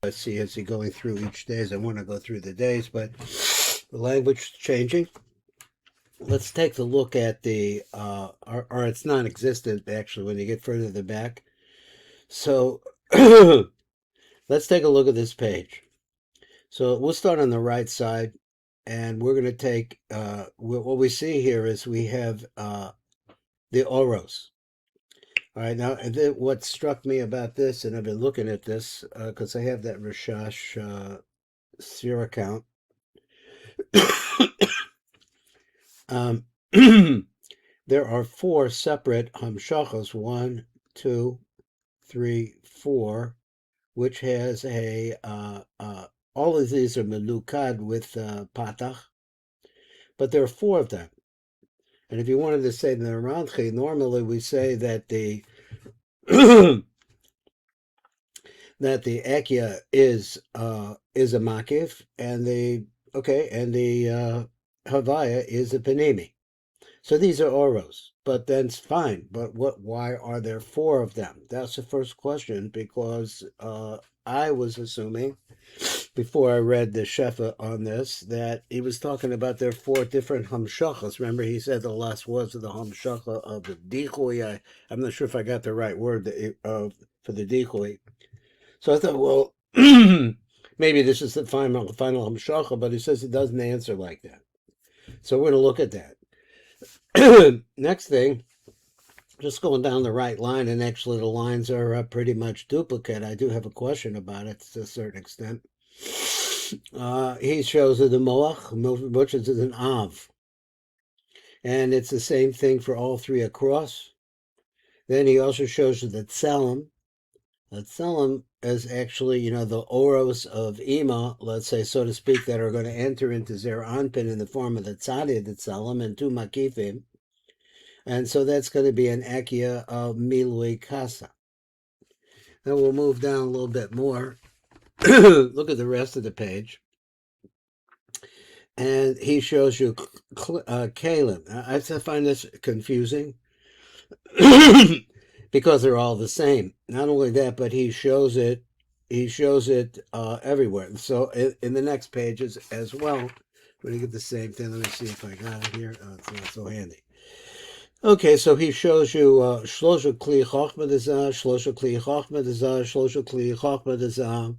see as he going through each days. I want to go through the days, but the language is changing. Let's take a look at the, or it's non-existent actually when you get further to the back. So let's take a look at this page. So we'll start on the right side, and we're going to take, what we see here is we have the oros. All right, now what struck me about this, and I've been looking at this because I have that RASHASH sphere account. um, there are 4 separate hamshachos, 1, 2, 3, 4, which has a all of these are melukad with patach, but there are 4 of them. And if you wanted to say the Ramchi, normally we say that the that the Ekya is a makif, and the Havaya is a panimi. So these are oros, but then it's fine. But why are there 4 of them? That's the first question, because I was assuming before I read the Shefa on this that he was talking about their 4 different hamshachas. Remember, he said the last words of the hamshacha of the dichui. I'm not sure if I got the right word for the dichui. So I thought, well, maybe this is the final hamshacha, but he says it doesn't answer like that. So we're going to look at that. Next thing, just going down the right line, and actually the lines are pretty much duplicate. I do have a question about it to a certain extent. He shows the moach, which is an av. And it's the same thing for all 3 across. Then he also shows you the tselem. The tselem is actually, the oros of Ima, let's say, so to speak, that are going to enter into Zer Anpin in the form of the tzadi, the tselem, and 2 makifim. And so that's going to be an akia of milui kasa. Then we'll move down a little bit more. Look at the rest of the page. And he shows you kalim. I find this confusing because they're all the same. Not only that, but he shows it everywhere. So in the next pages as well, we're going to get the same thing. Let me see if I got it here. It's not so handy. Okay, so he shows you shlosha kli chochma dezah, shlosha kli chochma dezah, shlosha kli chochma dezah.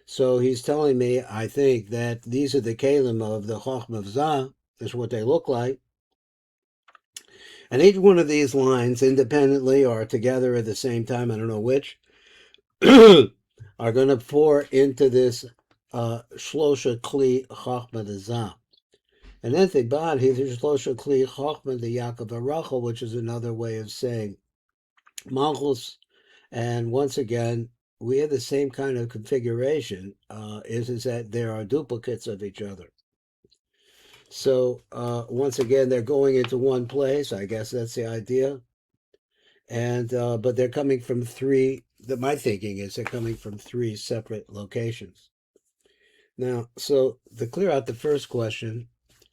So he's telling me, I think, that these are the kalim of the chochma of zah. Is what they look like. And each one of these lines, independently or together at the same time, I don't know which, are going to pour into this shlosha kli chochma dezah. And then Thigbad, he's Shlosha Kli Chochma de Yaakov Arachel, which is another way of saying Malchus. And once again, we have the same kind of configuration, is that there are duplicates of each other. So once again, they're going into one place. I guess that's the idea. And but they're coming from 3. My thinking is they're coming from 3 separate locations. Now, so to clear out the first question,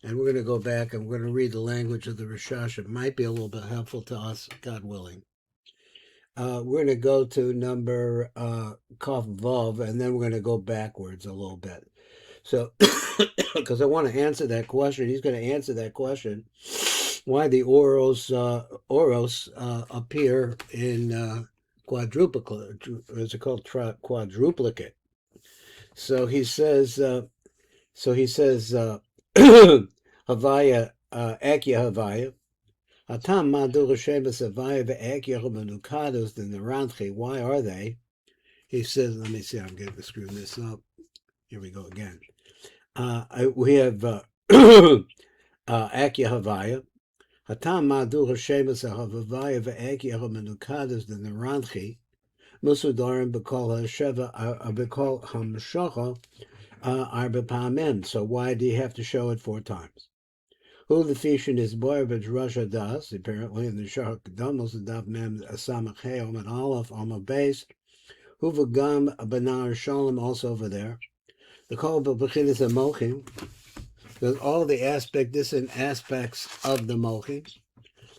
and we're going to go back and we're going to read the language of the Rashash. It might be a little bit helpful to us, God willing. We're going to go to number Kaf Vav, and then we're going to go backwards a little bit. So, because I want to answer that question, he's going to answer that question, why the oros appear in quadruplicate, is it called quadruplicate? So he says, Havaya, Akya Havaya. Atam Madur Shemas Havaya ve'Akya Menukados the Narantchi. Why are they? He says, let me see, I'm going to screw this up. Here we go again. We have Akya Havaya. Atam Madur Shemas Havaya ve'Akya Menukados the Narantchi. Musudarim Bekol Hasheva Bekol Hamshacha Arba Pamim. So why do you have to show it 4 times? Who the fishin is boy but Russia does, apparently in the Shah Kadamos, the Dav Mem Asamach Heom and Aleph on the base. Who Vagam Banar Shalom also over there. The call of Bechinis and Mochim. There's all the different aspects of the Mochim.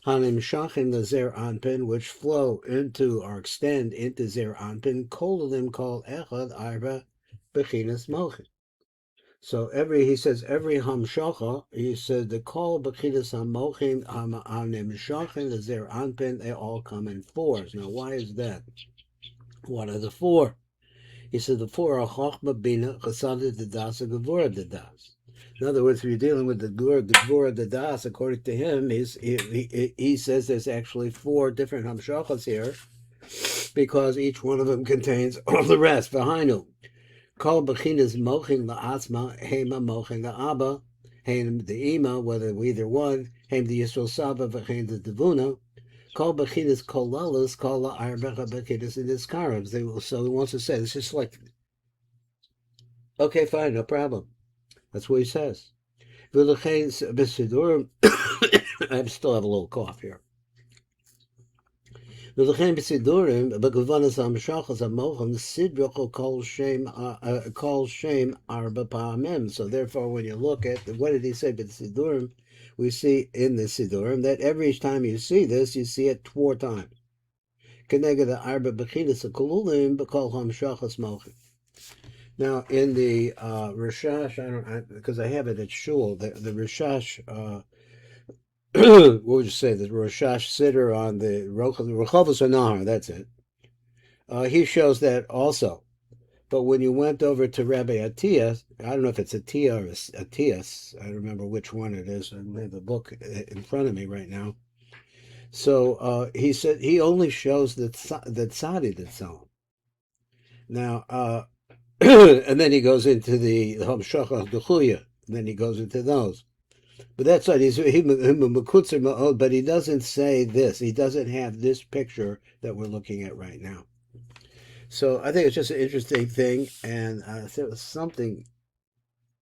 Hanim Shachim the Zer Anpin, which flow into or extend into Zer Anpin, kol of them called Echad Arba bechinas mochin. So he says every hamshacha, he says the kol bechinas hamochin hanimshachin is their anpin, they all come in fours. Now why is that? What are the four? He said the four are chochma, bina, chasada, dedas, and gevura dedas. In other words, if you're dealing with the gevura dedas, according to him, he says there's actually four different hamshachas here, because each one of them contains all the rest. V'hainu, kol bechinas mochin la'atzma, hema mochin la'aba, heim the ima, whether either one, heim the Yisrael Saba, v'heim the Devuna, kol bechinas kolalas, kol la'arbecha bechinas in his karabs. So he wants to say, it's just like, okay, fine, no problem. That's what he says. Sidurim, I still have a little cough here. Sidurim, begavanas hamshachas hamochim sidrocho kol shem arba pa'amim. So therefore, when you look at what did he say? But Sidurim, we see in the Sidurim that every time you see this, you see it 4 times. Keneged the arba bechinas hakolulim bekol hamshachas mochim. Now, in the RASHASH, because I have it at shul, the RASHASH, what would you say, the RASHASH sitter on the Rechovot Hanahar, that's it. He shows that also. But when you went over to Rabbi Atiyah, I don't know if it's Atiyah or Atiyas, I don't remember which one it is, I have the book in front of me right now. So he said he only shows that Tzadi did so. Now, and then he goes into the Hamshachah Dechuya, and then he goes into those. But that's right, but he doesn't say this. He doesn't have this picture that we're looking at right now. So I think it's just an interesting thing, and there was something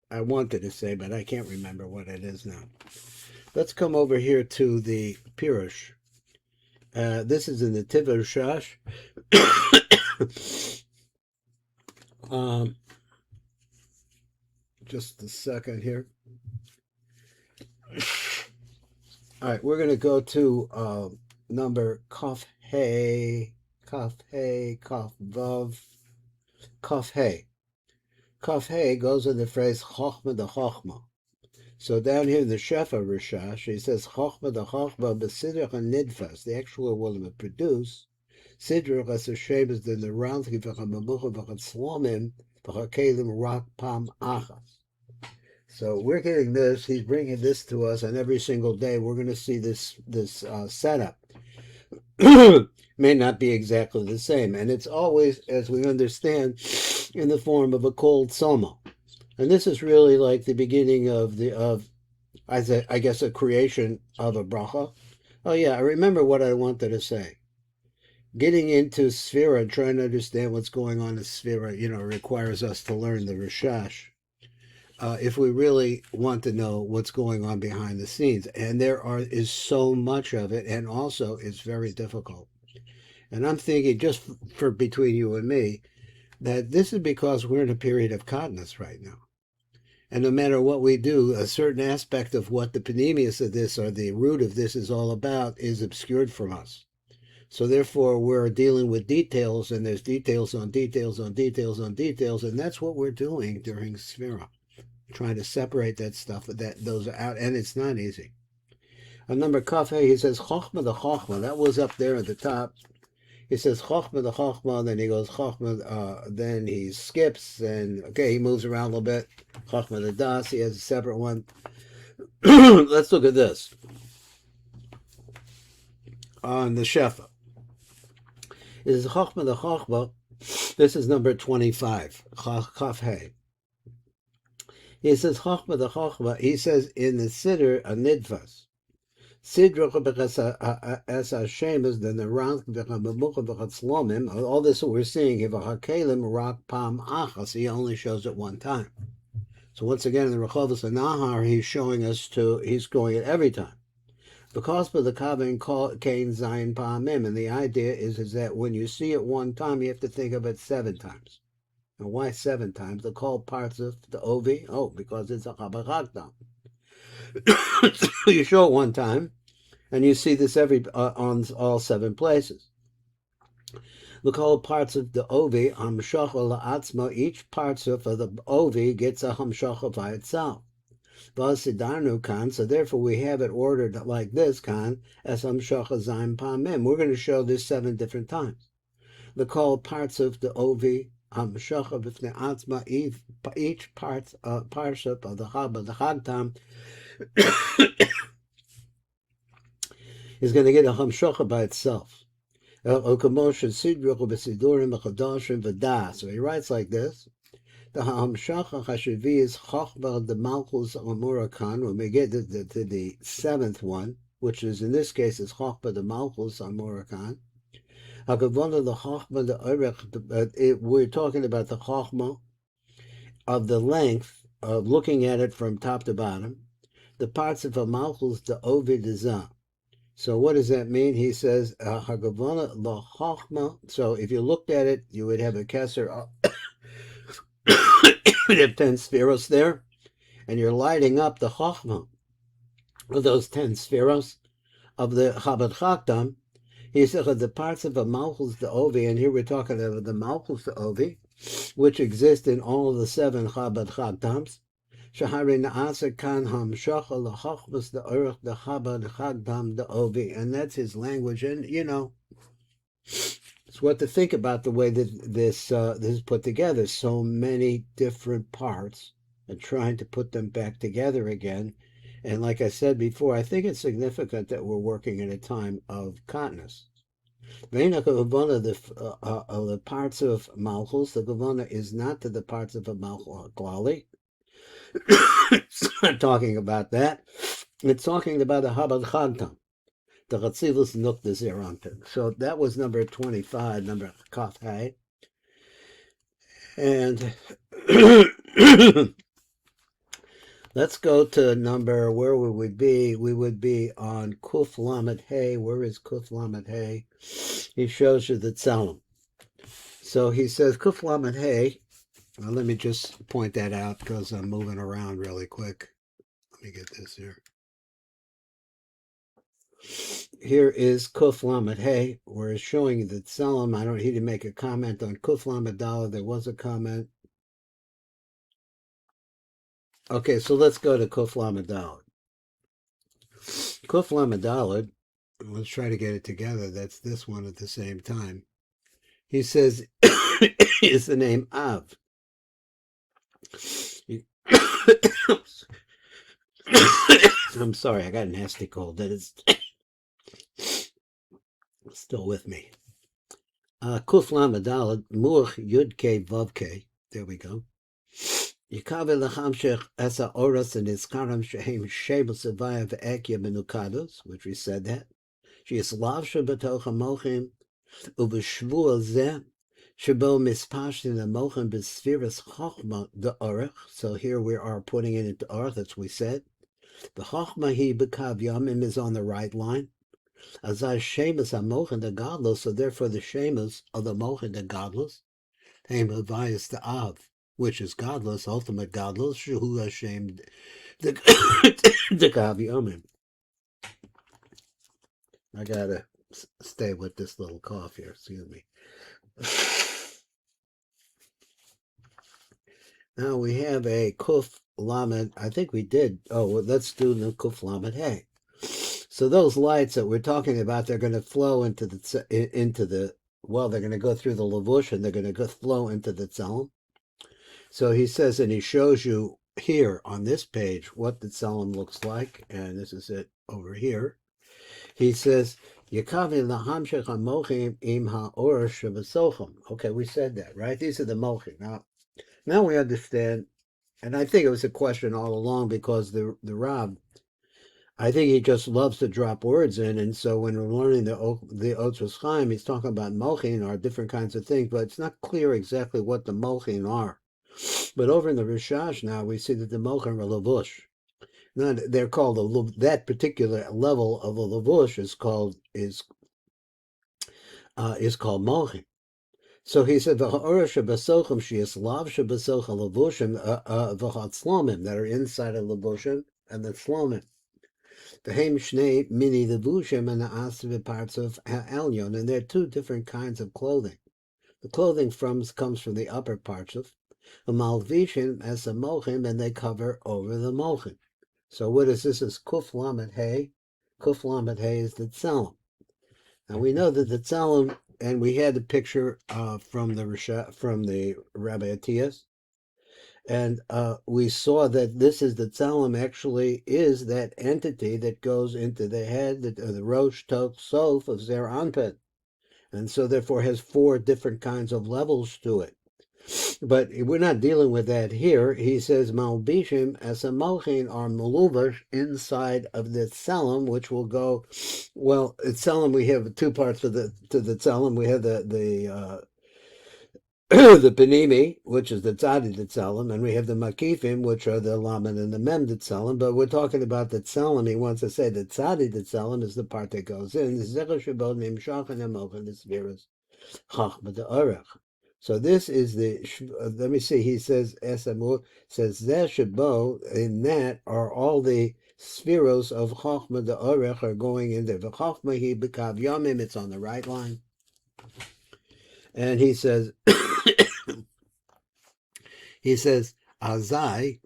I wanted to say, but I can't remember what it is now. Let's come over here to the Pirush. This is in the Tiv Shash. Just a second here. All right, we're going to go to number Kaf Hey, Kaf Vav, Kaf Hey. Kaf Hey goes in the phrase Chochma the Chochma. So down here in the Shefa Rashash, he says Chochma the Chochma b'sidrach nidfas, the actual one that produce. Sidrach as a shame is in the round v'chamamucha v'chatzlomim v'chakelim rak pam achas. So we're getting this. He's bringing this to us, and every single day we're going to see this setup. May not be exactly the same, and it's always, as we understand, in the form of a cold soma. And this is really like the beginning of I guess a creation of a bracha. Oh yeah, I remember what I wanted to say. Getting into Sphira and trying to understand what's going on in Sphira, requires us to learn the Rashash. If we really want to know what's going on behind the scenes. And is so much of it, and also it's very difficult. And I'm thinking, just for between you and me, that this is because we're in a period of continence right now. And no matter what we do, a certain aspect of what the panemius of this, or the root of this, is all about is obscured from us. So therefore, we're dealing with details, and there's details on details on details on details, and that's what we're doing during Sphira. Trying to separate that stuff, those are out, and it's not easy. On number Kafeh, he says Chochma the Chochma. That was up there at the top. He says Chochma the Chochma, then he goes Chochma, then he skips, and he moves around a little bit. Chochma the Das, he has a separate one. Let's look at this. On the Shefa. It is Chochma the Chochma. This is number 25. Kafeh. He says Chochma the Chochma. He says in the Siddur a Nidvas. Siddur as Hashem is then the rank v'chamemucha v'chatzlomim. All this what we're seeing here v'chakelim rak pam achas. He only shows it one time. So once again in the Rechovot Hanahar, he's going it every time. Because for the Kavan Kain Zayin Pa'amim, and the idea is that when you see it one time, you have to think of it 7 times. And why 7 times? The call parts of the Ovi? Oh, because it's a Chabachakdam. You show it one time, and you see this on all 7 places. Look, all parts of the ovi, hamshacha la'atzma, each parts of the ovi gets a hamshacha by itself. V'asidarnu kan, so therefore we have it ordered like this, kan, as hamshacha zayin pamim. We're going to show this 7 different times. Look, all parts of the ovi, hamshacha b'fnei atzma, each part, parship of the chagtam, is going to get a hamshacha by itself. So he writes like this. The hamshacha hashivi is chochma the malchus amurakan. When we get to the 7th one, which is in this case is chochma the malchus amurakan. Hakavana the chochma the orech. We're talking about the chochma of the length of looking at it from top to bottom. The parts of a malchus the ovid izah. So what does that mean? He says, Hagavana la chachma. So if you looked at it, you would have a keser. You have 10 spheros there, and you're lighting up the chachma of those 10 spheros of the Chabad Chaktam. He said the parts of a malchus the ovi, and here we're talking about the malchus the ovi, which exist in all of the 7 Chabad Chaktams. And that's his language, and it's what to think about the way that this is put together. So many different parts, and trying to put them back together again. And like I said before, I think it's significant that we're working at a time of continence. The parts of Malchus, the Gavana is not to the parts of a Malchus Glali. It's not talking about that. It's talking about the Chabad Chagtam, the Chatzilus Nuk the Zeranpin. So that was number 25, number Kaf Hay. And let's go to number, where we would be. We would be on Kuf Lamed Hay. Where is Kuf Lamed Hay? He shows you the Tzelem. So he says Kuf Lamed Hay. Well, let me just point that out because I'm moving around really quick. Let me get this here. Here is Kuf Lamed Hey, where it's showing you the Tzelem. He didn't make a comment on Kuf Lamed Daled. There was a comment. Okay, so let's go to Kuf Lamed Daled. Kuf Lamed Daled, let's try to get it together. That's this one at the same time. He says, is the name Av. I'm sorry, I got a nasty cold. That is still with me. Kuf Lamed Daled, Much Yud K Vav K. There we go. Yikav lechamshech esa oras and iskaram shehem shebus avaya ve'ekya menukados, which we said that. She is lavsha b'toch hamochim uv'shvu zeh shebo mispashtin hamochim b'sfiras chochma the orech. So here we are putting it into orech, that's what we said. The chochma he b'kav yamim is on the right line. Azai shemus hamochim the godless, so therefore the shemus of the mochim the godless. Hem avayas the av, which is godless, ultimate godless, Shehu Hashem, the Kav Yomim. I gotta stay with this little cough here, excuse me. Now we have a Kuf Lamed, I think we did, let's do the Kuf Lamed Hey. So those lights that we're talking about, they're going to flow into the, they're going to go through the Lavush, and they're going to flow into the Tzelem. So he says, and he shows you here on this page what the Tzelem looks like, and this is it over here. He says, Yekavi lahamshech hamochim im ha'or shebasochem. Okay, we said that, right? These are the mochim. Now we understand, and I think it was a question all along because the Rab, I think he just loves to drop words in, and so when we're learning the Otzos Chaim, he's talking about mochin or different kinds of things, but it's not clear exactly what the mochin are. But over in the RASHASH now, we see that the mochin are lavush. Now they're called that particular level of a lavush is called mochin. So he said v'ha'ora shebasochem sheyislav shebasocha lavushim v'chatzlomim that are inside of lavushim and the tzlomim. The Haim Shnei Mini the Vushim and the Asiv parts of Elyon, and there are 2 different kinds of clothing. The clothing comes from the upper parts of the malvishim as a mochim, and they cover over the mochim. So what is this? Is kuf lamed hay. Kuf lamed hay is the tzelem. Now we know that the tzelem, and we had the picture from the Rabbi Atias, and we saw that this is the tzelem actually is that entity that goes into the head, the rosh tok sof of Zer Anpin, and so therefore has 4 different kinds of levels to it. But we're not dealing with that here. He says malbishim as a mochin are maluvash inside of the tzelem, which will go. Well, at tzelem we have 2 parts to the tzelem. We have the the panimi, which is the tzadi tzelem, and we have the makifim, which are the lamed and the mem tzelem. But we're talking about the tzelem. He wants to say the tzadi tzelem is the part that goes in. The zecher shabod nimshach and emochin the spheres chachma the orech. So this is the, let me see, he says, Esamur says, Zeh Shabo, in that are all the spheros of Chochmah, the Orech, are going in there. The Chochmah, he bekav yamim, it's on the right line. And he says, Azai,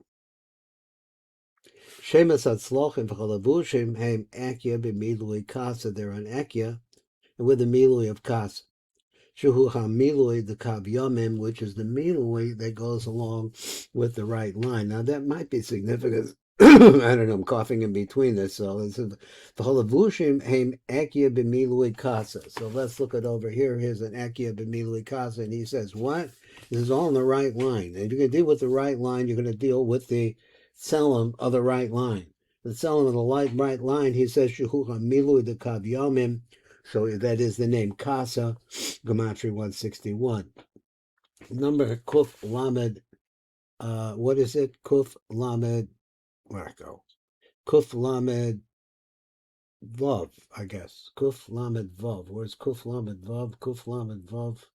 Shemah Satzlochim, V'chalavushim, Heim Akya, B'milui Kasa, they're on Akya, and with the Milui of Kasa. Shuhu HaMilui, the Kav Yamim, which is the Milui that goes along with the right line. Now that might be significant. I don't know, I'm coughing in between this. So it's V'chalavushim Heim Akya B'milui Kasa. So let's look it over here. Here's an Akya B'milui Kasa, and he says, what? This is all on the right line. And you're going to deal with the right line, you're going to deal with the tzelem of the right line. The tzelem of the right line, he says, Shuhu HaMilui, the Kav Yamim. So that is the name Kasa, Gematria 161. Number Kuf Lamed, what is it? Kuf Lamed, where I go? Kuf Lamed Vav, I guess. Kuf Lamed Vav. Where's Kuf Lamed Vav? Kuf Lamed Vav.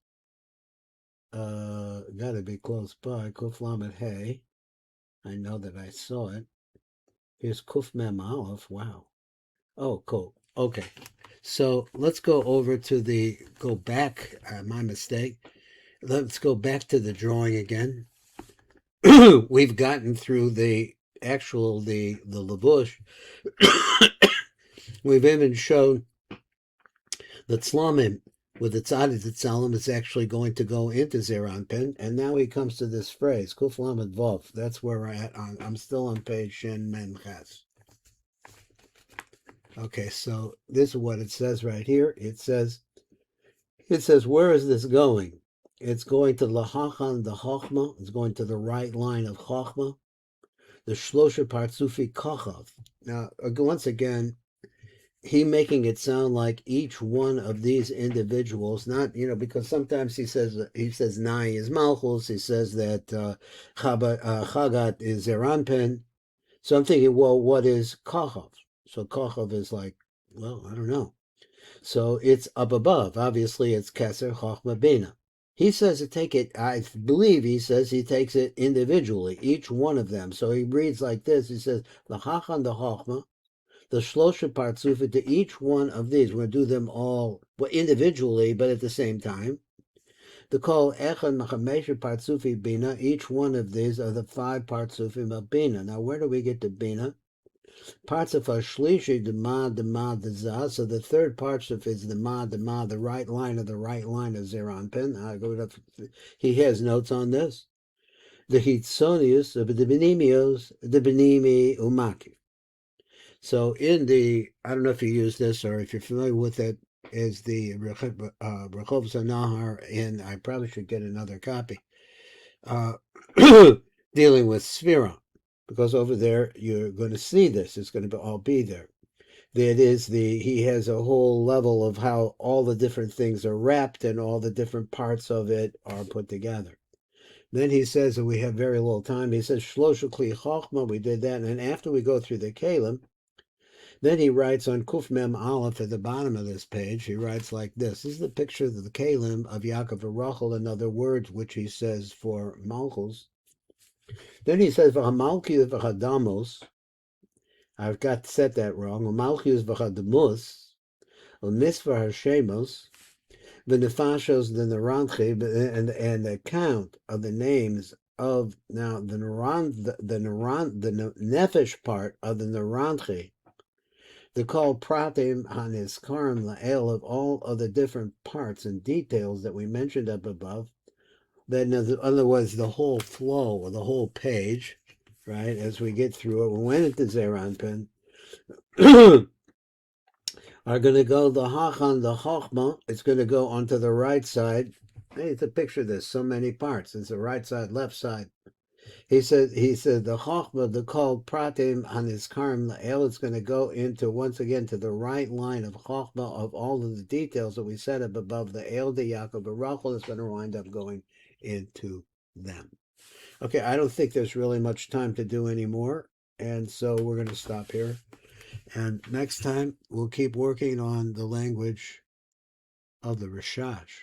Gotta be close by. Kuf Lamed Hey. I know that I saw it. Here's Kuf Mem Aleph. Wow. Oh, cool. Okay. So let's go over to go back, my mistake. Let's go back to the drawing again. We've gotten through the Lavush. We've even shown the Tzlamim with the Tzadi Tzalim is actually going to go into Zer Anpin. And now he comes to this phrase, Kuf Lamed Vav. That's where we're at. I'm still on page Shen Mem Ches. Okay, so this is what it says right here. It says, where is this going? It's going to Lahachan, the Chochmah. It's going to the right line of Chochmah. The Shlosha Partzufi Kochav. Now, once again, he making it sound like each one of these individuals, not, because sometimes he says Nai is Malchus. He says that Chagat is Zer Anpin. So I'm thinking, well, what is Kochav? So Kochav is like, well, I don't know. So it's up above. Obviously, it's Keser, Chochmah, Bina. He says to take it, I believe he says he takes it individually, each one of them. So he reads like this. He says, L'chachan the Chochmah, the Shlosha Partzufa, to each one of these. We're going to do them all individually, but at the same time. The Kol Echad Machamesha Partzufi Bina, each one of these are the 5 Partzufim of Bina. Now, where do we get to Bina? Parts of Shlishi, the the Zah. So the third partsuf is the right line of Zer Anpin. He has notes on this. The Hitzonius, the Benimios, the Benimi Umaki. So I don't know if you use this or if you're familiar with it, is the Rechovot Hanahar, and I probably should get another copy, dealing with Sphira. Because over there, you're going to see this. It's going to all be there. He has a whole level of how all the different things are wrapped and all the different parts of it are put together. Then he says that we have very little time. He says, Shlosha Kli Chochma, we did that. And after we go through the Kalim, then he writes on Kuf Mem Aleph at the bottom of this page, he writes like this. This is the picture of the Kalim of Yaakov and Rachel, in other words, which he says for Malchus. Then he says, V'hamalkius v'chadamos. I've got set that wrong. V'malkius v'chadamus. V'misvah hashemos. the nefashos, the neranchi, and the count of the names of now the nefesh part of the neranchi, the called pratim hanizkarim la'el of all of the different parts and details that we mentioned up above. Then, in other words, the whole flow or the whole page, right? As we get through it, we went into Zeranpin. Are going to go the Hachan, the Chochma. It's going to go onto the right side. Hey, it's a picture of this. So many parts. It's the right side, left side. He said the Chochma, the called Pratim Hanizkarim La'el, it's going to go into, once again, to the right line of Chochma of all of the details that we set up above the El de Yaakov Barachel is going to wind up going into them. Okay, I don't think there's really much time to do any more, and so we're going to stop here. And next time, we'll keep working on the language of the Rashash.